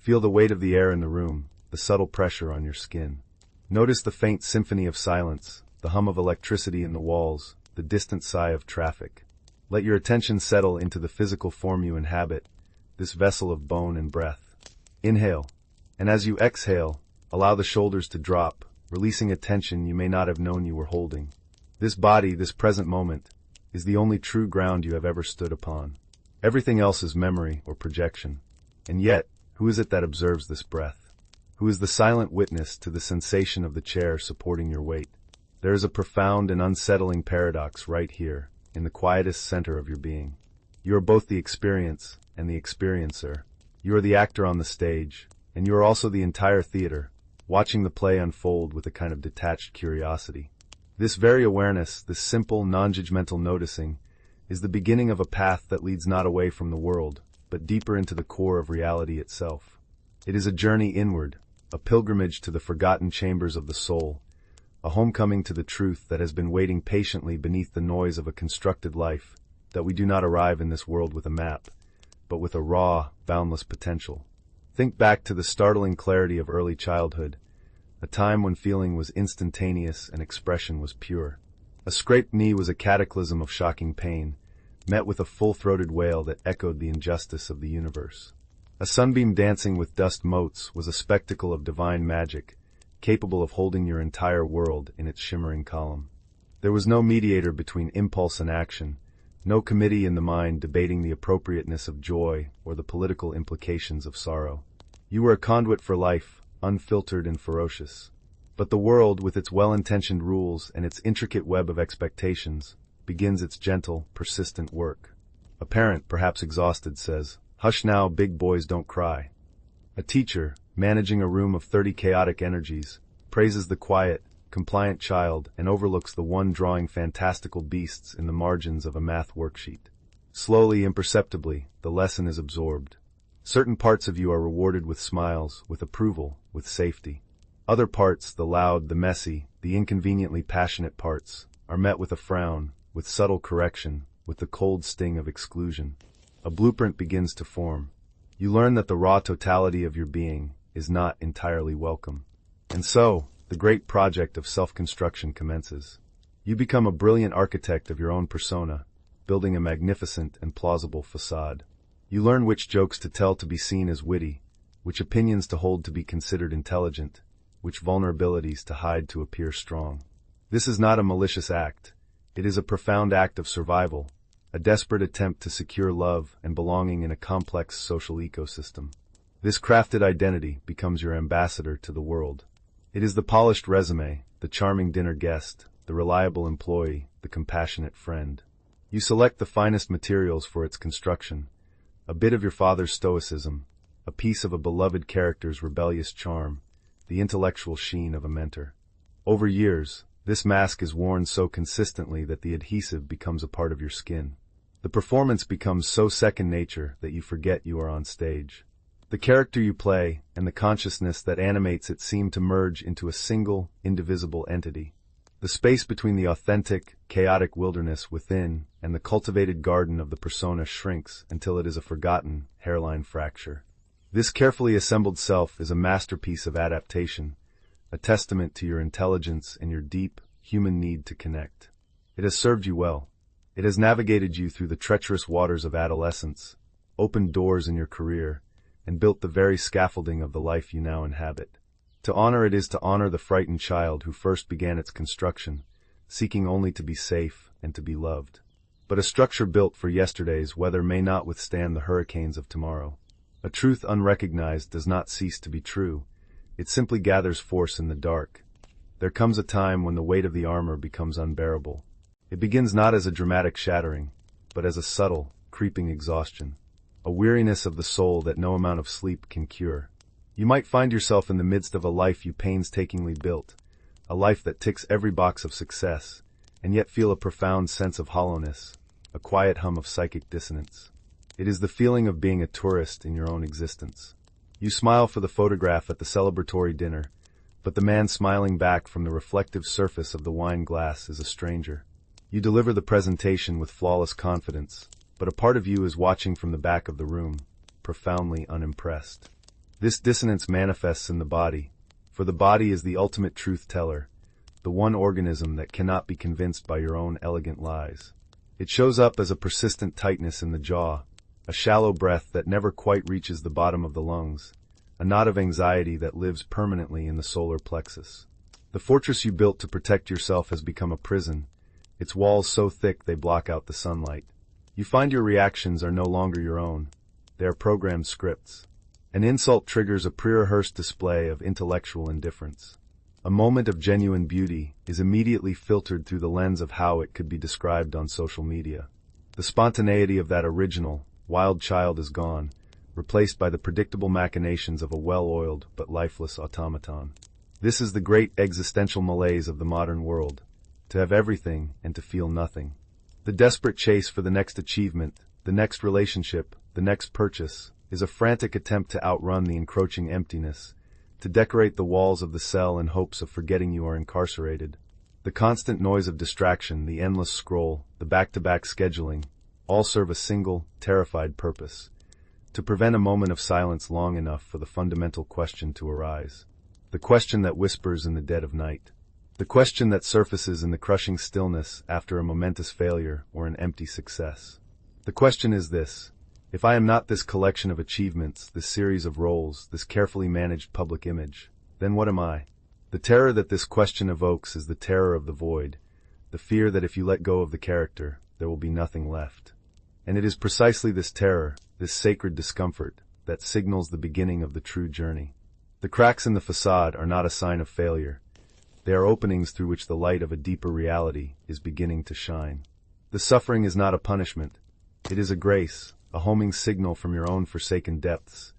Feel the weight of the air in the room, the subtle pressure on your skin. Notice the faint symphony of silence, the hum of electricity in the walls, the distant sigh of traffic. Let your attention settle into the physical form you inhabit, this vessel of bone and breath. Inhale, and as you exhale, allow the shoulders to drop, releasing a tension you may not have known you were holding. This body, this present moment, is the only true ground you have ever stood upon. Everything else is memory or projection. And yet, who is it that observes this breath? Who is the silent witness to the sensation of the chair supporting your weight? There is a profound and unsettling paradox right here, in the quietest center of your being. You are both the experience and the experiencer. You are the actor on the stage, and you are also the entire theater, watching the play unfold with a kind of detached curiosity. This very awareness, this simple, non-judgmental noticing, is the beginning of a path that leads not away from the world, but deeper into the core of reality itself. It is a journey inward, a pilgrimage to the forgotten chambers of the soul, a homecoming to the truth that has been waiting patiently beneath the noise of a constructed life, that we do not arrive in this world with a map, but with a raw, boundless potential. Think back to the startling clarity of early childhood, a time when feeling was instantaneous and expression was pure. A scraped knee was a cataclysm of shocking pain, met with a full-throated wail that echoed the injustice of the universe. A sunbeam dancing with dust motes was a spectacle of divine magic, capable of holding your entire world in its shimmering column. There was no mediator between impulse and action, no committee in the mind debating the appropriateness of joy or the political implications of sorrow. You were a conduit for life, unfiltered and ferocious. But the world, with its well-intentioned rules and its intricate web of expectations, begins its gentle, persistent work. A parent, perhaps exhausted, says, "Hush now, big boys don't cry." A teacher, managing a room of 30 chaotic energies, praises the quiet, compliant child and overlooks the one drawing fantastical beasts in the margins of a math worksheet. Slowly, imperceptibly, the lesson is absorbed. Certain parts of you are rewarded with smiles, with approval, with safety. Other parts, the loud, the messy, the inconveniently passionate parts, are met with a frown, with subtle correction, with the cold sting of exclusion. A blueprint begins to form. You learn that the raw totality of your being is not entirely welcome. And so, the great project of self-construction commences. You become a brilliant architect of your own persona, building a magnificent and plausible facade. You learn which jokes to tell to be seen as witty, which opinions to hold to be considered intelligent, which vulnerabilities to hide to appear strong. This is not a malicious act. It is a profound act of survival, a desperate attempt to secure love and belonging in a complex social ecosystem. This crafted identity becomes your ambassador to the world. It is the polished resume, the charming dinner guest, the reliable employee, the compassionate friend. You select the finest materials for its construction, a bit of your father's stoicism, a piece of a beloved character's rebellious charm, the intellectual sheen of a mentor. Over years, this mask is worn so consistently that the adhesive becomes a part of your skin. The performance becomes so second nature that you forget you are on stage. The character you play and the consciousness that animates it seem to merge into a single, indivisible entity. The space between the authentic, chaotic wilderness within and the cultivated garden of the persona shrinks until it is a forgotten hairline fracture. This carefully assembled self is a masterpiece of adaptation, a testament to your intelligence and your deep, human need to connect. It has served you well. It has navigated you through the treacherous waters of adolescence, opened doors in your career, and built the very scaffolding of the life you now inhabit. To honor it is to honor the frightened child who first began its construction, seeking only to be safe and to be loved. But a structure built for yesterday's weather may not withstand the hurricanes of tomorrow. A truth unrecognized does not cease to be true. It simply gathers force in the dark. There comes a time when the weight of the armor becomes unbearable. It begins not as a dramatic shattering, but as a subtle, creeping exhaustion, a weariness of the soul that no amount of sleep can cure. You might find yourself in the midst of a life you painstakingly built, a life that ticks every box of success, and yet feel a profound sense of hollowness, a quiet hum of psychic dissonance. It is the feeling of being a tourist in your own existence. You smile for the photograph at the celebratory dinner, but the man smiling back from the reflective surface of the wine glass is a stranger. You deliver the presentation with flawless confidence, but a part of you is watching from the back of the room, profoundly unimpressed. This dissonance manifests in the body, for the body is the ultimate truth teller, the one organism that cannot be convinced by your own elegant lies. It shows up as a persistent tightness in the jaw, a shallow breath that never quite reaches the bottom of the lungs, a knot of anxiety that lives permanently in the solar plexus. The fortress you built to protect yourself has become a prison, its walls so thick they block out the sunlight. You find your reactions are no longer your own. They are programmed scripts. An insult triggers a pre-rehearsed display of intellectual indifference. A moment of genuine beauty is immediately filtered through the lens of how it could be described on social media. The spontaneity of that original, wild child is gone, replaced by the predictable machinations of a well-oiled but lifeless automaton. This is the great existential malaise of the modern world, to have everything and to feel nothing. The desperate chase for the next achievement, the next relationship, the next purchase, is a frantic attempt to outrun the encroaching emptiness, to decorate the walls of the cell in hopes of forgetting you are incarcerated. The constant noise of distraction, the endless scroll, the back-to-back scheduling, all serve a single, terrified purpose: to prevent a moment of silence long enough for the fundamental question to arise. The question that whispers in the dead of night. The question that surfaces in the crushing stillness after a momentous failure or an empty success. The question is this: if I am not this collection of achievements, this series of roles, this carefully managed public image, then what am I? The terror that this question evokes is the terror of the void, the fear that if you let go of the character, there will be nothing left. And it is precisely this terror, this sacred discomfort, that signals the beginning of the true journey. The cracks in the facade are not a sign of failure. They are openings through which the light of a deeper reality is beginning to shine. The suffering is not a punishment. It is a grace, a homing signal from your own forsaken depths,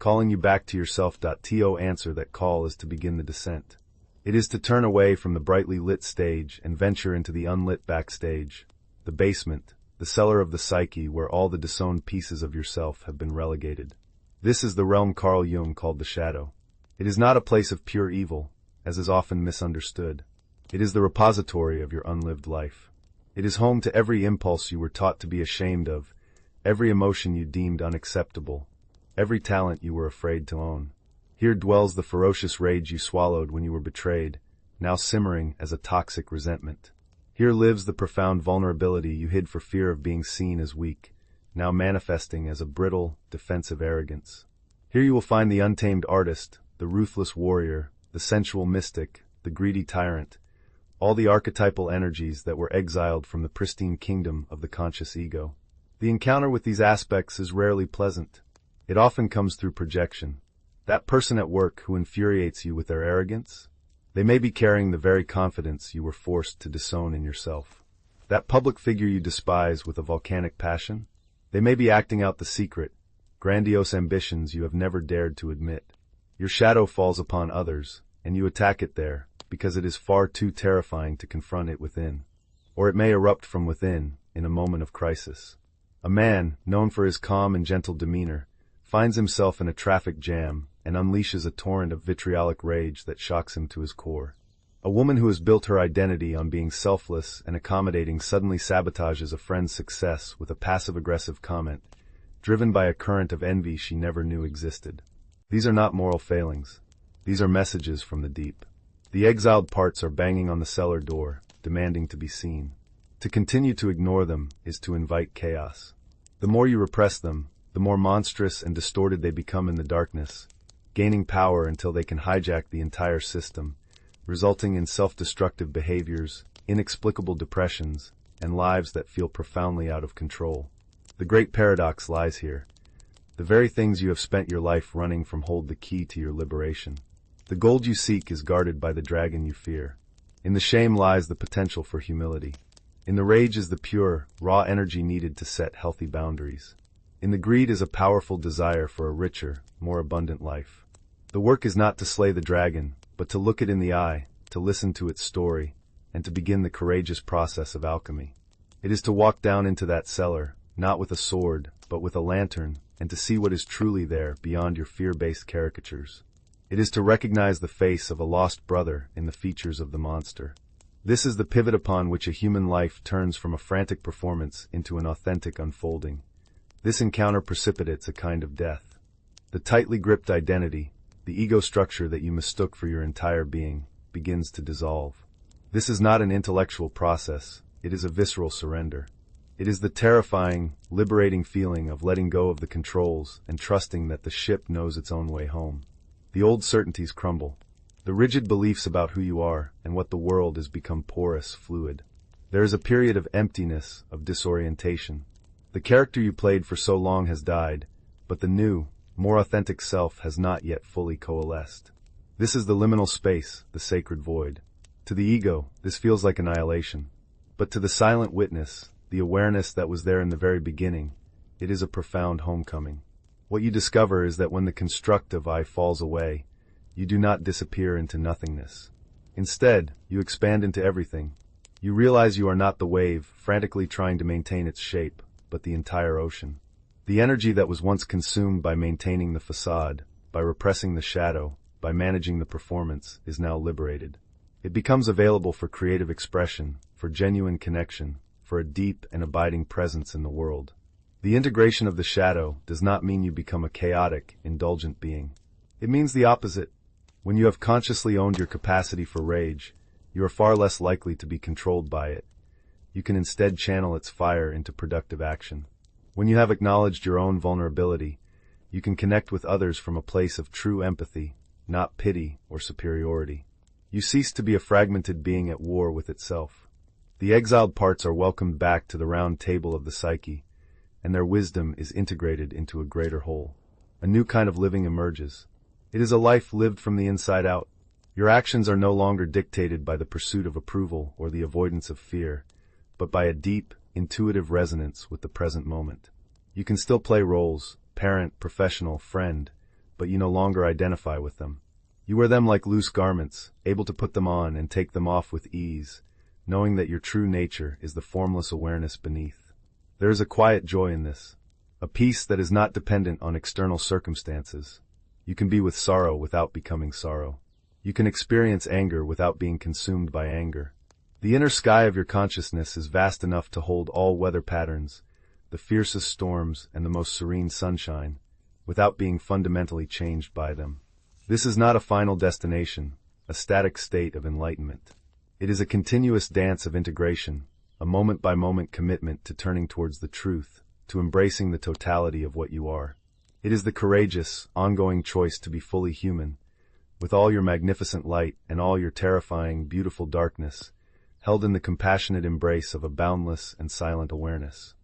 calling you back to yourself. To answer that call is to begin the descent. It is to turn away from the brightly lit stage and venture into the unlit backstage, the basement, the cellar of the psyche where all the disowned pieces of yourself have been relegated. This is the realm Carl Jung called the shadow. It is not a place of pure evil, as is often misunderstood. It is the repository of your unlived life. It is home to every impulse you were taught to be ashamed of, every emotion you deemed unacceptable, every talent you were afraid to own. Here dwells the ferocious rage you swallowed when you were betrayed, now simmering as a toxic resentment. Here lives the profound vulnerability you hid for fear of being seen as weak, now manifesting as a brittle, defensive arrogance. Here you will find the untamed artist, the ruthless warrior, the sensual mystic, the greedy tyrant, all the archetypal energies that were exiled from the pristine kingdom of the conscious ego. The encounter with these aspects is rarely pleasant. It often comes through projection. That person at work who infuriates you with their arrogance, they may be carrying the very confidence you were forced to disown in yourself. That public figure you despise with a volcanic passion, they may be acting out the secret, grandiose ambitions you have never dared to admit. Your shadow falls upon others, and you attack it there, because it is far too terrifying to confront it within. Or it may erupt from within, in a moment of crisis. A man, known for his calm and gentle demeanor, finds himself in a traffic jam and unleashes a torrent of vitriolic rage that shocks him to his core. A woman who has built her identity on being selfless and accommodating suddenly sabotages a friend's success with a passive-aggressive comment, driven by a current of envy she never knew existed. These are not moral failings. These are messages from the deep. The exiled parts are banging on the cellar door, demanding to be seen. To continue to ignore them is to invite chaos. The more you repress them, the more monstrous and distorted they become in the darkness, gaining power until they can hijack the entire system, resulting in self-destructive behaviors, inexplicable depressions, and lives that feel profoundly out of control. The great paradox lies here. The very things you have spent your life running from hold the key to your liberation. The gold you seek is guarded by the dragon you fear. In the shame lies the potential for humility. In the rage is the pure, raw energy needed to set healthy boundaries. In the greed is a powerful desire for a richer, more abundant life. The work is not to slay the dragon, but to look it in the eye, to listen to its story, and to begin the courageous process of alchemy. It is to walk down into that cellar, not with a sword, but with a lantern, and to see what is truly there beyond your fear-based caricatures. It is to recognize the face of a lost brother in the features of the monster. This is the pivot upon which a human life turns from a frantic performance into an authentic unfolding. This encounter precipitates a kind of death. The tightly gripped identity, the ego structure that you mistook for your entire being, begins to dissolve. This is not an intellectual process, it is a visceral surrender. It is the terrifying, liberating feeling of letting go of the controls and trusting that the ship knows its own way home. The old certainties crumble. The rigid beliefs about who you are and what the world is become porous, fluid. There is a period of emptiness, of disorientation. The character you played for so long has died, but the new, more authentic self has not yet fully coalesced. This is the liminal space, the sacred void. To the ego, this feels like annihilation. But to the silent witness, the awareness that was there in the very beginning, it is a profound homecoming. What you discover is that when the constructive I falls away, you do not disappear into nothingness. Instead, you expand into everything. You realize you are not the wave, frantically trying to maintain its shape, but the entire ocean. The energy that was once consumed by maintaining the facade, by repressing the shadow, by managing the performance, is now liberated. It becomes available for creative expression, for genuine connection, for a deep and abiding presence in the world. The integration of the shadow does not mean you become a chaotic, indulgent being. It means the opposite. When you have consciously owned your capacity for rage, you are far less likely to be controlled by it. You can instead channel its fire into productive action. When you have acknowledged your own vulnerability, you can connect with others from a place of true empathy, not pity or superiority. You cease to be a fragmented being at war with itself. The exiled parts are welcomed back to the round table of the psyche, and their wisdom is integrated into a greater whole. A new kind of living emerges. It is a life lived from the inside out. Your actions are no longer dictated by the pursuit of approval or the avoidance of fear, but by a deep, intuitive resonance with the present moment. You can still play roles, parent, professional, friend, but you no longer identify with them. You wear them like loose garments, able to put them on and take them off with ease, knowing that your true nature is the formless awareness beneath. There is a quiet joy in this, a peace that is not dependent on external circumstances. You can be with sorrow without becoming sorrow. You can experience anger without being consumed by anger. The inner sky of your consciousness is vast enough to hold all weather patterns, the fiercest storms and the most serene sunshine, without being fundamentally changed by them. This is not a final destination, a static state of enlightenment. It is a continuous dance of integration, a moment-by-moment commitment to turning towards the truth, to embracing the totality of what you are. It is the courageous, ongoing choice to be fully human, with all your magnificent light and all your terrifying, beautiful darkness, held in the compassionate embrace of a boundless and silent awareness.